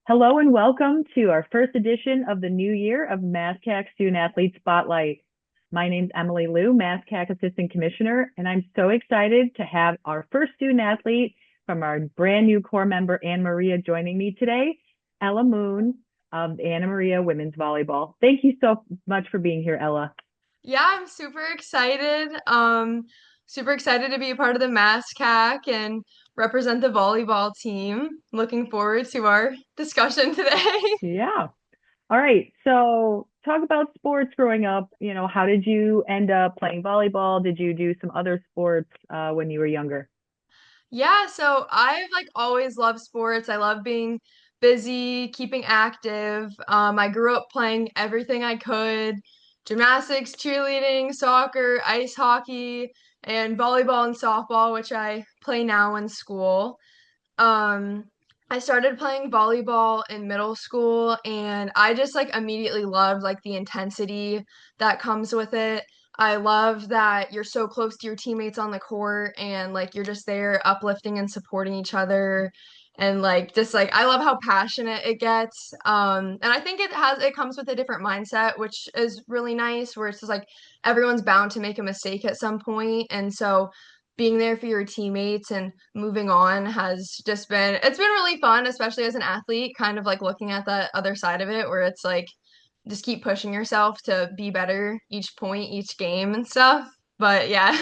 Hello and welcome to our first edition of the new year of MASCAC Student Athlete Spotlight. My name's Emily Liu, MASCAC Assistant Commissioner, and I'm so excited to have our first student athlete from our brand new core member, Anna Maria, joining me today, Ella Moon of Anna Maria Women's Volleyball. Thank you so much for being here, Ella. Yeah, I'm super excited. Super excited to be a part of the MASCAC and represent the volleyball team. Looking forward to our discussion today. Yeah. All right. So talk about sports growing up. How did you end up playing volleyball? Did you do some other sports when you were younger? Yeah, so I've like always loved sports. I love being busy, keeping active. I grew up playing everything I could, gymnastics, cheerleading, soccer, ice hockey, and volleyball and softball, which I play now in school. Um, I started playing volleyball in middle school and I just like immediately loved like the intensity that comes with it. I love that you're so close to your teammates on the court and like you're just there uplifting and supporting each other and like just like I love how passionate it gets. And I think it comes with a different mindset, which is really nice, where it's just like everyone's bound to make a mistake at some point. And so being there for your teammates and moving on has just been really fun, especially as an athlete, kind of like looking at the other side of it where it's like just keep pushing yourself to be better each point, each game and stuff. But yeah.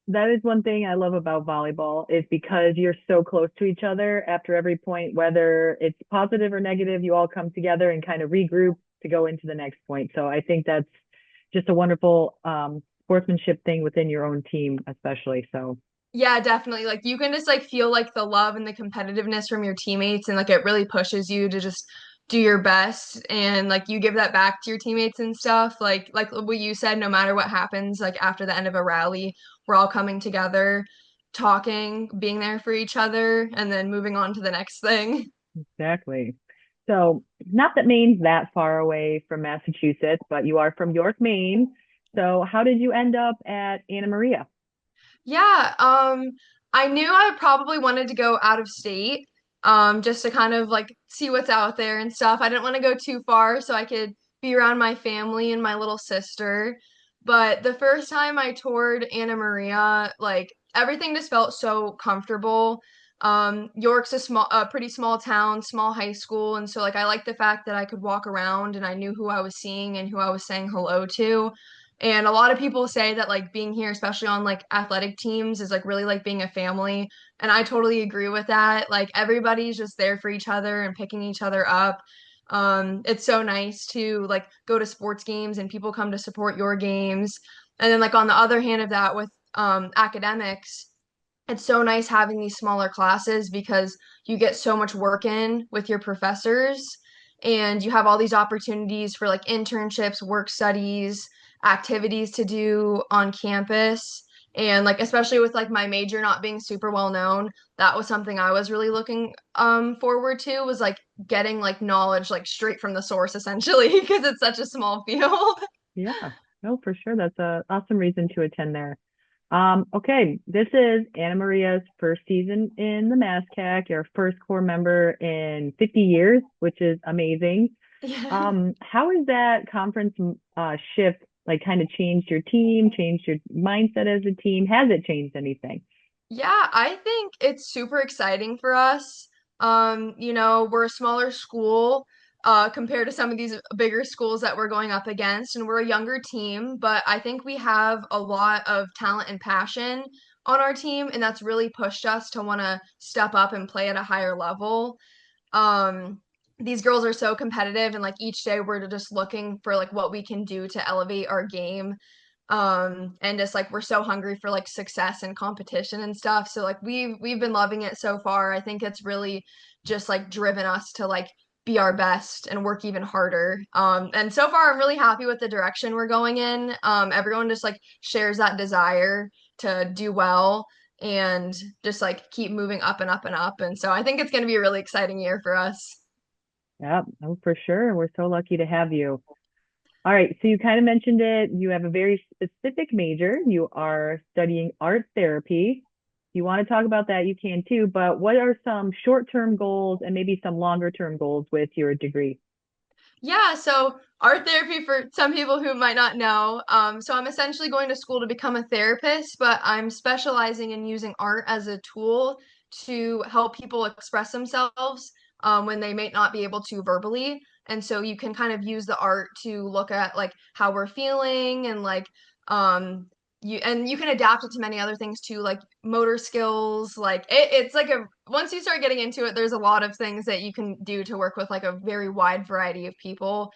That is one thing I love about volleyball is because you're so close to each other after every point, whether it's positive or negative, you all come together and kind of regroup to go into the next point. So I think that's just a wonderful sportsmanship thing within your own team, especially. So Yeah, definitely. Like you can just like feel like the love and the competitiveness from your teammates and like it really pushes you to just do your best and like you give that back to your teammates and stuff. Like what you said, no matter what happens, like after the end of a rally, we're all coming together, talking, being there for each other, and then moving on to the next thing. exactly. So not that Maine's that far away from Massachusetts, but you are from York, Maine. So how did you end up at Anna Maria? Yeah, I knew I probably wanted to go out of state, just to kind of like see what's out there and stuff. I didn't want to go too far so I could be around my family and my little sister. But the first time I toured Anna Maria, like everything just felt so comfortable. York's a pretty small town, small high school, and so like I liked the fact that I could walk around and I knew who I was seeing and who I was saying hello to. And a lot of people say that like being here, especially on like athletic teams, is like really like being a family. And I totally agree with that. Like everybody's just there for each other and picking each other up. It's so nice to like go to sports games and people come to support your games. And then like on the other hand of that with academics, it's so nice having these smaller classes because you get so much work in with your professors and you have all these opportunities for like internships, work studies, activities to do on campus. And like especially with like my major not being super well known, that was something I was really looking forward to was like getting like knowledge like straight from the source essentially because it's such a small field. Yeah, no, for sure. That's a awesome reason to attend there. Okay, this is Anna Maria's first season in the MASCAC, your first core member in 50 years, which is amazing. Yeah. How has that conference shift like kind of changed your team, changed your mindset as a team? Has it changed anything? Yeah, I think it's super exciting for us. We're a smaller school compared to some of these bigger schools that we're going up against, and we're a younger team, but I think we have a lot of talent and passion on our team, and that's really pushed us to want to step up and play at a higher level. Um, these girls are so competitive, and like each day we're just looking for like what we can do to elevate our game and just like we're so hungry for like success and competition and stuff, so like we've been loving it so far. I think it's really just like driven us to like be our best and work even harder, and so far I'm really happy with the direction we're going in. Everyone just like shares that desire to do well and just like keep moving up and up and up, and so I think it's going to be a really exciting year for us. Yeah, oh, for sure. We're so lucky to have you. All right, so you kind of mentioned it. You have a very specific major. You are studying art therapy. you want to talk about that, you can too. But what are some short-term goals and maybe some longer-term goals with your degree? Yeah, so art therapy for some people who might not know. So I'm essentially going to school to become a therapist, but I'm specializing in using art as a tool to help people express themselves when they may not be able to verbally. And so you can kind of use the art to look at like how we're feeling and like um you can adapt it to many other things too, like motor skills. Like it's like a once you start getting into it, there's a lot of things that you can do to work with like a very wide variety of people.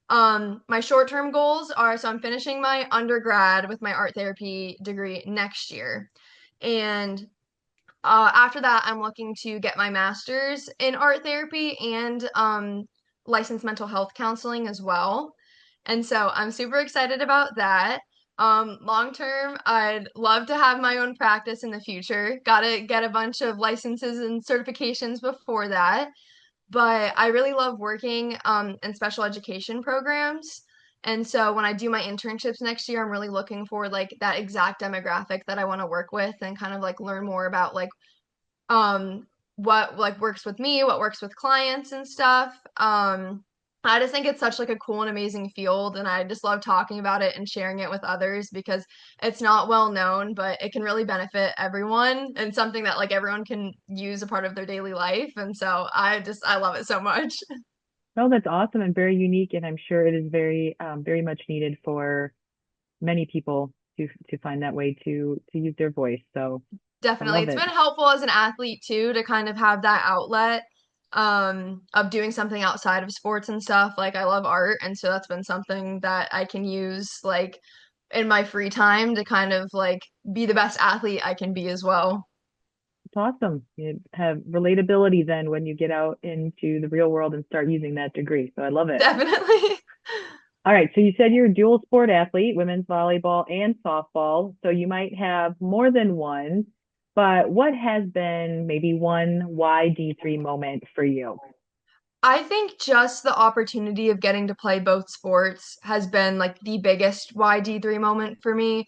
My short-term goals are so I'm finishing my undergrad with my art therapy degree next year. And after that, I'm looking to get my master's in art therapy and licensed mental health counseling as well. And so I'm super excited about that. Long term, I'd love to have my own practice in the future. Gotta get a bunch of licenses and certifications before that. But I really love working in special education programs. And so when I do my internships next year, I'm really looking for like that exact demographic that I want to work with and kind of like learn more about like what like works with me, what works with clients and stuff. I just think it's such like a cool and amazing field, and I just love talking about it and sharing it with others because it's not well known, but it can really benefit everyone and something that like everyone can use a part of their daily life. And so I love it so much. No, that's awesome and very unique, and I'm sure it is very much needed for many people to find that way to use their voice. So I Definitely. love It's it. been helpful as an athlete too to kind of have that outlet of doing something outside of sports and stuff. Like I love art, and so that's been something that I can use like in my free time to kind of like be the best athlete I can be as well. It's awesome. You have relatability then when you get out into the real world and start using that degree. So I love it. Definitely. All right. So you said you're a dual sport athlete, women's volleyball and softball. So you might have more than one, but what has been maybe one YD3 moment for you? I think just the opportunity of getting to play both sports has been like the biggest YD3 moment for me.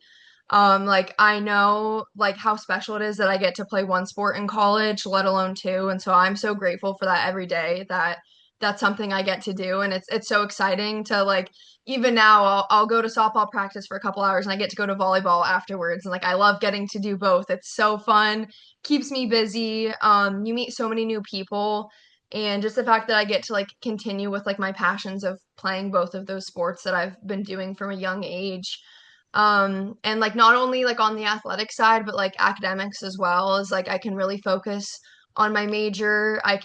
Like I know like how special it is that I get to play one sport in college, let alone two, and so I'm so grateful for that every day that that's something I get to do, and it's so exciting to like even now I'll go to softball practice for a couple hours and I get to go to volleyball afterwards, and like I love getting to do both. It's so fun, keeps me busy. You meet so many new people and just the fact that I get to like continue with like my passions of playing both of those sports that I've been doing from a young age. And like not only like on the athletic side, but like academics as well is like I can really focus on my major. I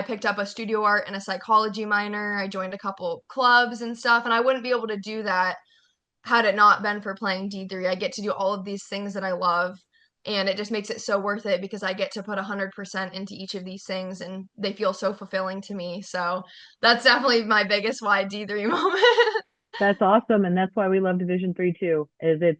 picked up a studio art and a psychology minor. I joined a couple clubs and stuff, and I wouldn't be able to do that had it not been for playing D3. I get to do all of these things that I love, and it just makes it so worth it because I get to put 100% into each of these things, and they feel so fulfilling to me. So that's definitely my biggest why D3 moment. That's awesome. And that's why we love Division 3 too, is the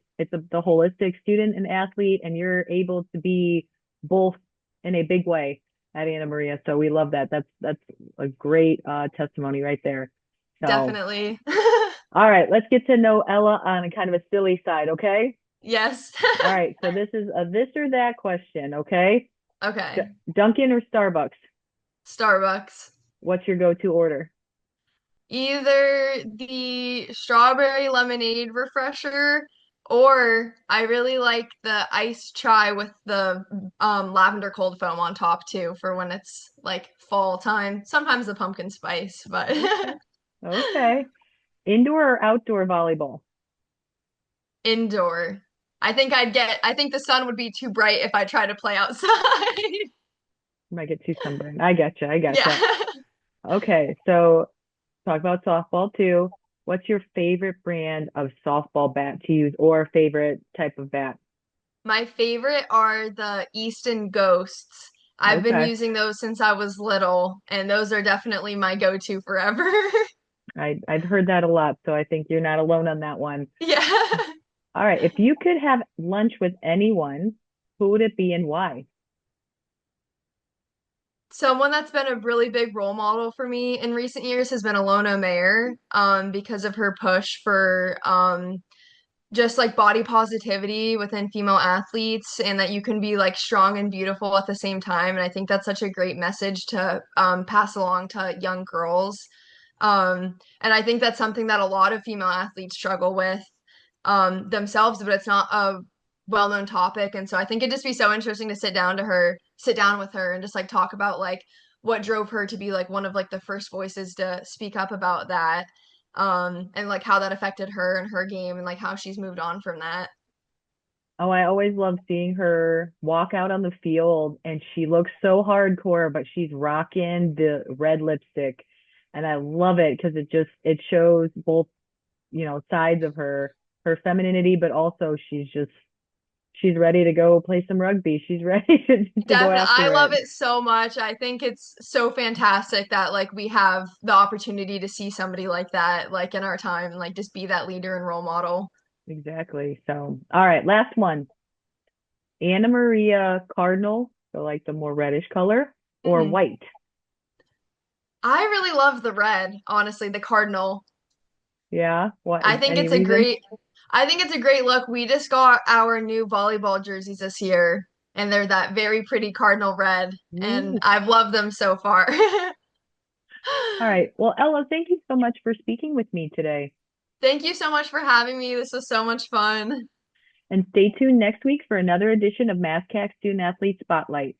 holistic student and athlete, and you're able to be both in a big way at Anna Maria. So we love that. That's a great testimony right there. So Definitely. all right, let's get to know Ella on a kind of a silly side, okay? Yes. All right, so this is a this or that question, okay? D Okay. Dunkin' or Starbucks? Starbucks. What's your go-to order? Either the strawberry lemonade refresher or I really like the iced chai with the lavender cold foam on top too for when it's like fall time. Sometimes the pumpkin spice, but Okay. Okay. Indoor or outdoor volleyball? indoor. I think the sun would be too bright if I try to play outside. You might get too sunburned. I gotcha. I Yeah. gotcha. Okay, so talk about softball too. What's your favorite brand of softball bat to use or favorite type of bat? My favorite are the Easton Ghosts. I've been Okay. using those since I was little, and those are definitely my go-to forever. I've heard that a lot, so I think you're not alone on that one. Yeah. All right, if you could have lunch with anyone, who would it be and why? Someone that's been a really big role model for me in recent years has been Alona Mayer, because of her push for just like body positivity within female athletes and that you can be like strong and beautiful at the same time. And I think that's such a great message to pass along to young girls. And I think that's something that a lot of female athletes struggle with themselves, but it's not a well-known topic. And so I think it'd just be so interesting to sit down with her and just like talk about like what drove her to be like one of like the first voices to speak up about that. And like how that affected her and her game and like how she's moved on from that. Oh, I always love seeing her walk out on the field and she looks so hardcore, but she's rocking the red lipstick. And I love it because it shows both, sides of her femininity, but also she's ready to go play some rugby. She's ready to go Definitely, I after love it. it so much. I think it's so fantastic that like we have the opportunity to see somebody like that like in our time and like just be that leader and role model. Exactly. So, all right, last one. Anna Maria Cardinal, so like the more reddish color, or Mhm. white. I really love the red, honestly, the cardinal. Yeah. What? I think Any it's a reason? great I think it's a great look. We just got our new volleyball jerseys this year, and they're that very pretty cardinal red, and Ooh. I've loved them so far. All right. Well, Ella, thank you so much for speaking with me today. Thank you so much for having me. This was so much fun. And stay tuned next week for another edition of MASCAC Student Athlete Spotlight.